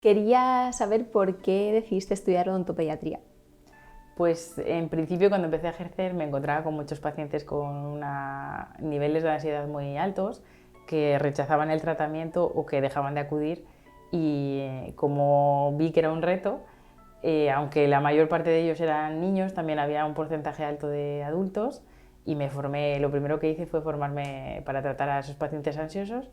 Quería saber por qué decidiste estudiar odontopediatría. Pues en principio cuando empecé a ejercer me encontraba con muchos pacientes con niveles de ansiedad muy altos que rechazaban el tratamiento o que dejaban de acudir y como vi que era un reto, aunque la mayor parte de ellos eran niños, también había un porcentaje alto de adultos y me formé, lo primero que hice fue formarme para tratar a esos pacientes ansiosos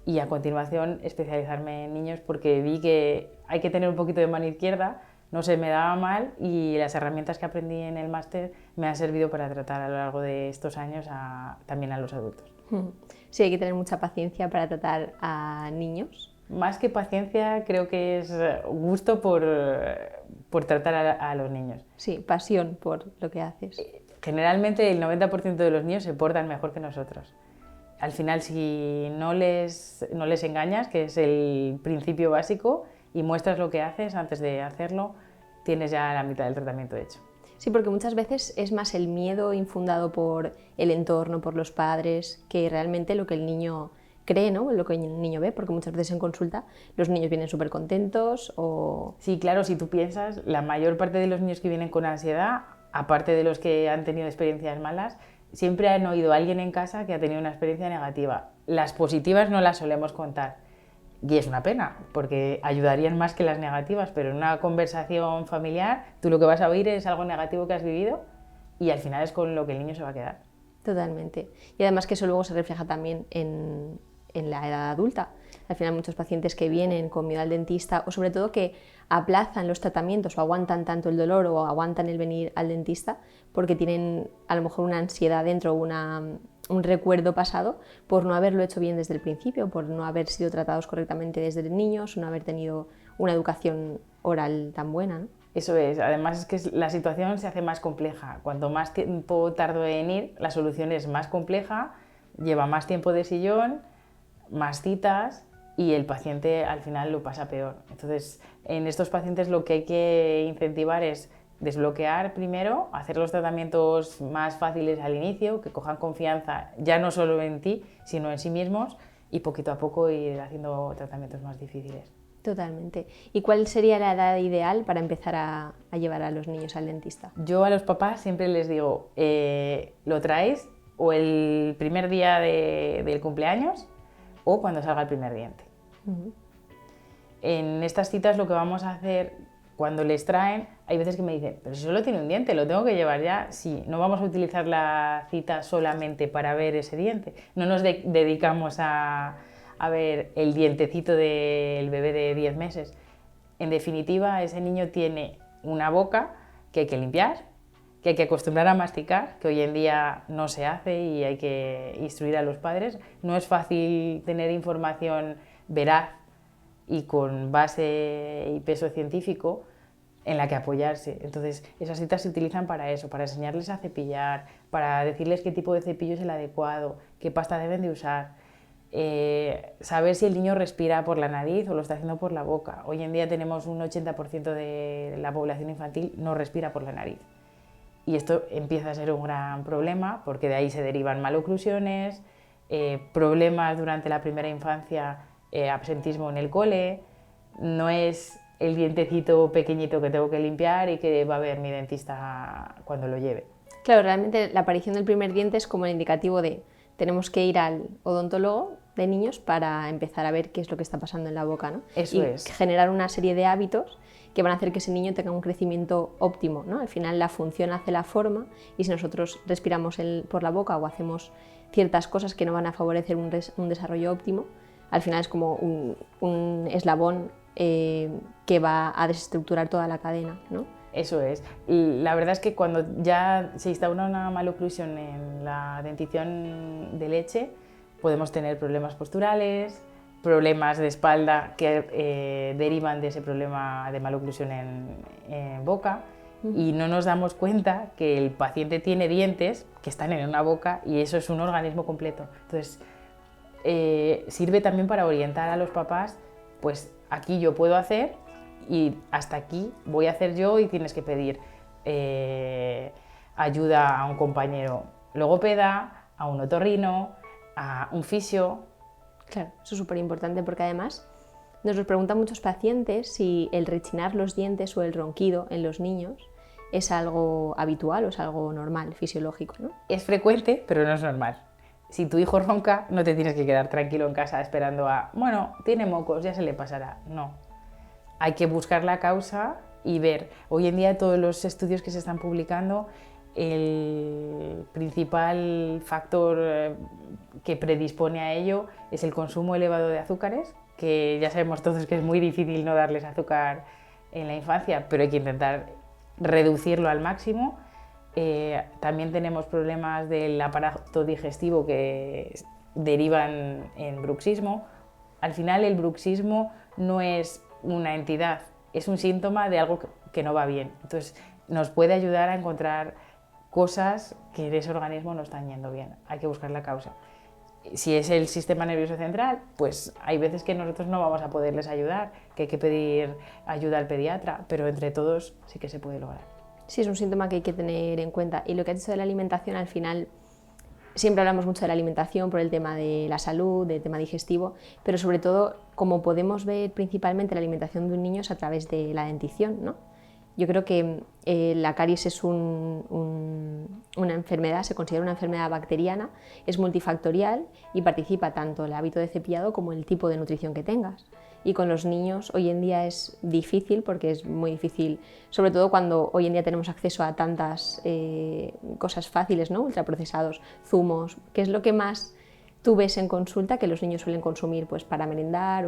y a continuación especializarme en niños porque vi que hay que tener un poquito de mano izquierda, no se me daba mal y las herramientas que aprendí en el máster me han servido para tratar a lo largo de estos años también a los adultos. Sí, hay que tener mucha paciencia para tratar a niños. Más que paciencia, creo que es gusto por tratar a los niños. Sí, pasión por lo que haces. Generalmente el 90% de los niños se portan mejor que nosotros. Al final, si no les engañas, que es el principio básico, y muestras lo que haces antes de hacerlo, tienes ya la mitad del tratamiento hecho. Sí, porque muchas veces es más el miedo infundado por el entorno, por los padres, que realmente lo que el niño cree, ¿no? Lo que el niño ve, porque muchas veces en consulta los niños vienen súper contentos o... Sí, claro, si tú piensas, la mayor parte de los niños que vienen con ansiedad, aparte de los que han tenido experiencias malas, siempre han oído a alguien en casa que ha tenido una experiencia negativa. Las positivas no las solemos contar. Y es una pena, porque ayudarían más que las negativas, pero en una conversación familiar tú lo que vas a oír es algo negativo que has vivido y al final es con lo que el niño se va a quedar. Totalmente. Y además que eso luego se refleja también en la edad adulta. Al final muchos pacientes que vienen con miedo al dentista o sobre todo que aplazan los tratamientos o aguantan tanto el dolor o aguantan el venir al dentista porque tienen a lo mejor una ansiedad dentro o un recuerdo pasado por no haberlo hecho bien desde el principio, por no haber sido tratados correctamente desde niños, no haber tenido una educación oral tan buena, ¿no? Eso es, además es que la situación se hace más compleja. Cuanto más tiempo tardo en ir, la solución es más compleja, lleva más tiempo de sillón, más citas y el paciente al final lo pasa peor. Entonces, en estos pacientes lo que hay que incentivar es desbloquear primero, hacer los tratamientos más fáciles al inicio, que cojan confianza ya no solo en ti, sino en sí mismos y poquito a poco ir haciendo tratamientos más difíciles. Totalmente. ¿Y cuál sería la edad ideal para empezar a llevar a los niños al dentista? Yo a los papás siempre les digo, lo traéis o el primer día del cumpleaños o cuando salga el primer diente. En estas citas lo que vamos a hacer cuando les traen, hay veces que me dicen, pero si solo tiene un diente, ¿lo tengo que llevar ya? Sí, no vamos a utilizar la cita solamente para ver ese diente, no nos dedicamos a ver el dientecito del bebé de 10 meses. En definitiva, ese niño tiene una boca que hay que limpiar, que hay que acostumbrar a masticar, que hoy en día no se hace y hay que instruir a los padres. No es fácil tener información veraz y con base y peso científico en la que apoyarse. Entonces, esas citas se utilizan para eso, para enseñarles a cepillar, para decirles qué tipo de cepillo es el adecuado, qué pasta deben de usar. Saber si el niño respira por la nariz o lo está haciendo por la boca. Hoy en día tenemos un 80% de la población infantil no respira por la nariz. Y esto empieza a ser un gran problema porque de ahí se derivan maloclusiones, problemas durante la primera infancia, absentismo en el cole. No es el dientecito pequeñito que tengo que limpiar y que va a ver mi dentista cuando lo lleve. Claro, realmente la aparición del primer diente es como el indicativo de tenemos que ir al odontólogo de niños para empezar a ver qué es lo que está pasando en la boca, ¿no? Eso es. Generar una serie de hábitos que van a hacer que ese niño tenga un crecimiento óptimo, ¿no? Al final la función hace la forma y si nosotros respiramos por la boca o hacemos ciertas cosas que no van a favorecer un desarrollo óptimo, al final es como un eslabón que va a desestructurar toda la cadena, ¿no? Eso es. La verdad es que cuando ya se instaura una maloclusión en la dentición de leche, podemos tener problemas posturales, problemas de espalda que derivan de ese problema de maloclusión en boca y no nos damos cuenta que el paciente tiene dientes que están en una boca y eso es un organismo completo. Entonces, sirve también para orientar a los papás, pues aquí yo puedo hacer y hasta aquí voy a hacer yo y tienes que pedir ayuda a un compañero logopeda, a un otorrino, a un fisio. Claro, eso es súper importante porque además Nos lo preguntan muchos pacientes si el rechinar los dientes o el ronquido en los niños es algo habitual o es algo normal, fisiológico, ¿no? Es frecuente, pero no es normal. Si tu hijo ronca, no te tienes que quedar tranquilo en casa esperando a, bueno, tiene mocos, ya se le pasará. No. Hay que buscar la causa y ver. Hoy en día todos los estudios que se están publicando, el principal factor que predispone a ello es el consumo elevado de azúcares, que ya sabemos todos que es muy difícil no darles azúcar en la infancia, pero hay que intentar reducirlo al máximo. También tenemos problemas del aparato digestivo que derivan en bruxismo. Al final el bruxismo no es una entidad, es un síntoma de algo que no va bien. Entonces nos puede ayudar a encontrar cosas que en ese organismo no están yendo bien. Hay que buscar la causa. Si es el sistema nervioso central, pues hay veces que nosotros no vamos a poderles ayudar, que hay que pedir ayuda al pediatra, pero entre todos sí que se puede lograr. Sí, es un síntoma que hay que tener en cuenta. Y lo que has dicho de la alimentación, al final, siempre hablamos mucho de la alimentación por el tema de la salud, del tema digestivo, pero sobre todo, como podemos ver principalmente la alimentación de un niño es a través de la dentición, ¿no? Yo creo que la caries es una enfermedad, se considera una enfermedad bacteriana, es multifactorial y participa tanto el hábito de cepillado como el tipo de nutrición que tengas. Y con los niños hoy en día es difícil, porque es muy difícil, sobre todo cuando hoy en día tenemos acceso a tantas cosas fáciles, ¿no? Ultraprocesados, zumos. ¿Qué es lo que más tú ves en consulta que los niños suelen consumir pues, para merendar?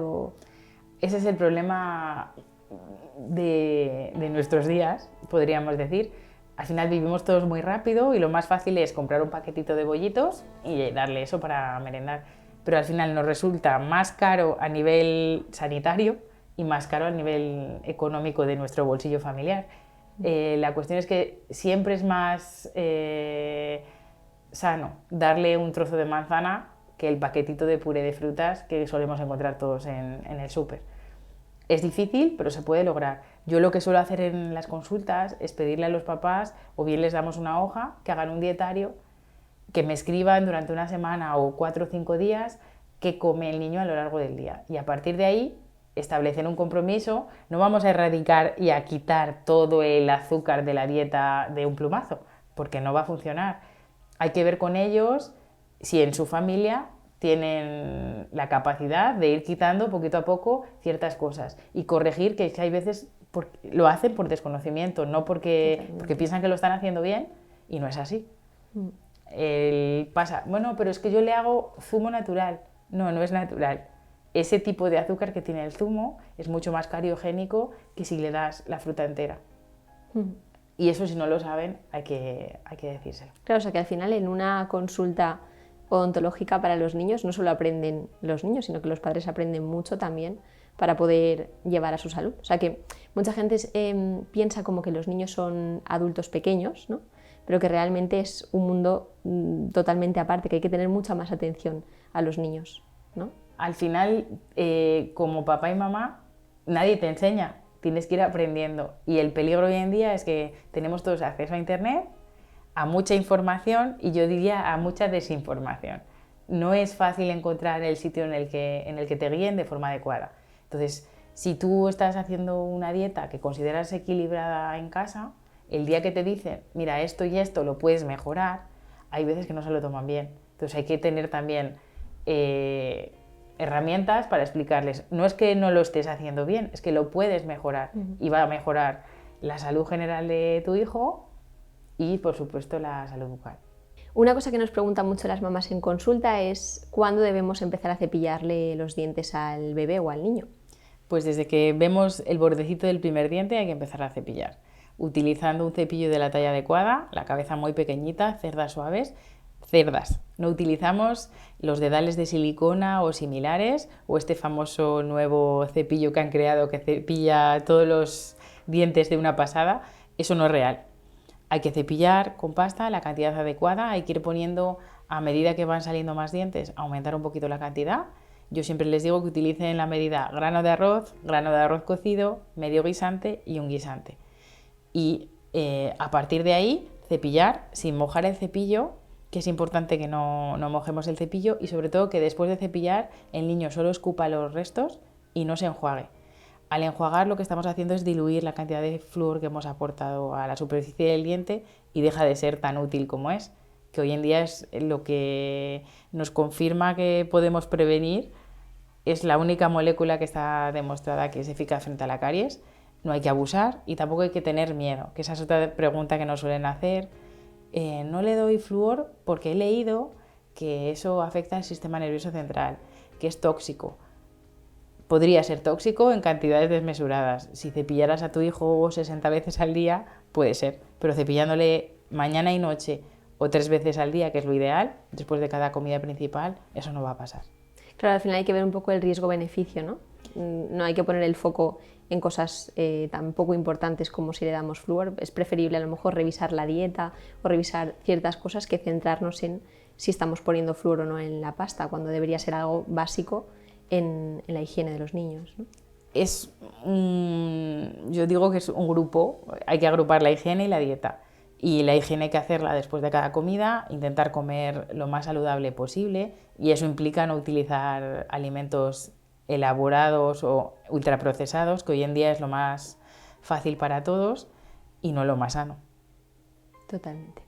Ese es el problema de nuestros días, podríamos decir. Al final vivimos todos muy rápido y lo más fácil es comprar un paquetito de bollitos y darle eso para merendar. Pero al final nos resulta más caro a nivel sanitario y más caro a nivel económico de nuestro bolsillo familiar. La cuestión es que siempre es más sano darle un trozo de manzana que el paquetito de puré de frutas que solemos encontrar todos en el súper. Es difícil, pero se puede lograr. Yo lo que suelo hacer en las consultas es pedirle a los papás, o bien les damos una hoja, que hagan un dietario, que me escriban durante una semana o 4 o 5 días qué come el niño a lo largo del día. Y a partir de ahí establecen un compromiso. No vamos a erradicar y a quitar todo el azúcar de la dieta de un plumazo, porque no va a funcionar. Hay que ver con ellos si en su familia tienen la capacidad de ir quitando poquito a poco ciertas cosas y corregir, que hay veces lo hacen por desconocimiento, no porque piensan que lo están haciendo bien y no es así. Pasa, bueno, pero es que yo le hago zumo natural. No, no es natural. Ese tipo de azúcar que tiene el zumo es mucho más cariogénico que si le das la fruta entera. Y eso, si no lo saben, hay que decírselo. Claro, o sea que al final en una consulta odontológica para los niños no solo aprenden los niños, sino que los padres aprenden mucho también para poder llevar a su salud. O sea que mucha gente piensa como que los niños son adultos pequeños, ¿no? Pero que realmente es un mundo totalmente aparte, que hay que tener mucha más atención a los niños, ¿no? Al final, como papá y mamá, nadie te enseña, tienes que ir aprendiendo. Y el peligro hoy en día es que tenemos todos acceso a Internet, a mucha información y yo diría a mucha desinformación. No es fácil encontrar el sitio en el que te guíen de forma adecuada. Entonces, si tú estás haciendo una dieta que consideras equilibrada en casa, el día que te dicen, mira, esto y esto lo puedes mejorar, hay veces que no se lo toman bien. Entonces hay que tener también herramientas para explicarles. No es que no lo estés haciendo bien, es que lo puedes mejorar y va a mejorar la salud general de tu hijo y, por supuesto, la salud bucal. Una cosa que nos preguntan mucho las mamás en consulta es ¿cuándo debemos empezar a cepillarle los dientes al bebé o al niño? Pues desde que vemos el bordecito del primer diente hay que empezar a cepillar, utilizando un cepillo de la talla adecuada, la cabeza muy pequeñita, cerdas suaves, cerdas. No utilizamos los dedales de silicona o similares o este famoso nuevo cepillo que han creado que cepilla todos los dientes de una pasada. Eso no es real. Hay que cepillar con pasta la cantidad adecuada, hay que ir poniendo a medida que van saliendo más dientes, aumentar un poquito la cantidad. Yo siempre les digo que utilicen la medida grano de arroz cocido, medio guisante y un guisante. Y a partir de ahí cepillar sin mojar el cepillo, que es importante que no mojemos el cepillo y sobre todo que después de cepillar el niño solo escupa los restos y no se enjuague. Al enjuagar lo que estamos haciendo es diluir la cantidad de flúor que hemos aportado a la superficie del diente y deja de ser tan útil como es, que hoy en día es lo que nos confirma que podemos prevenir. Es la única molécula que está demostrada que es eficaz frente a la caries. No hay que abusar y tampoco hay que tener miedo, que esa es otra pregunta que nos suelen hacer. No le doy flúor porque he leído que eso afecta al sistema nervioso central, que es tóxico. Podría ser tóxico en cantidades desmesuradas. Si cepillaras a tu hijo 60 veces al día, puede ser, pero cepillándole mañana y noche o 3 veces al día, que es lo ideal, después de cada comida principal, eso no va a pasar. Claro, al final hay que ver un poco el riesgo-beneficio, ¿no? No hay que poner el foco en cosas tan poco importantes como si le damos flúor. Es preferible a lo mejor revisar la dieta o revisar ciertas cosas que centrarnos en si estamos poniendo flúor o no en la pasta, cuando debería ser algo básico en la higiene de los niños, ¿no? Yo digo que es un grupo, hay que agrupar la higiene y la dieta. Y la higiene hay que hacerla después de cada comida, intentar comer lo más saludable posible y eso implica no utilizar alimentos elaborados o ultraprocesados, que hoy en día es lo más fácil para todos y no lo más sano. Totalmente.